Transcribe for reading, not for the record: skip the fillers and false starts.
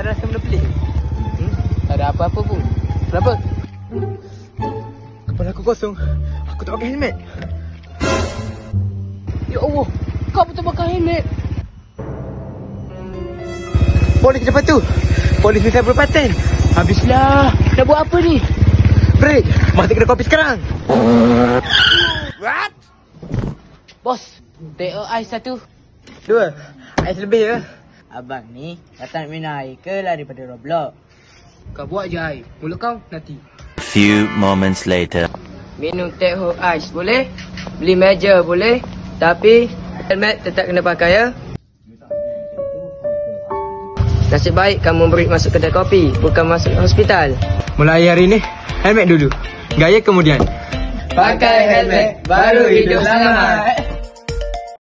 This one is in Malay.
ada rasa benda pelik? Tak ada apa-apa pun. Kenapa? Kepala aku kosong. Aku tak pakai helmet. Ya Allah, kau betul pakai helmet. Polis di depan tu. Polis ni saya berpaten. Habislah. Nak buat apa ni? Break. Masuk kedai kopi sekarang. What? Bos, take ais satu. 2. Ais lebih ya. Abang ni datang minum air ke lari pada Roblox? Kau buat je air. Mulut kau nanti. Few moments later. Minum teh ais boleh? Beli meja boleh? Tapi helmet tetap kena pakai ya. Nasib baik kamu beri masuk kedai kopi, bukan masuk hospital. Mulai hari ni, helmet dulu. Gaya kemudian. Pakai helmet, baru hidup selamat.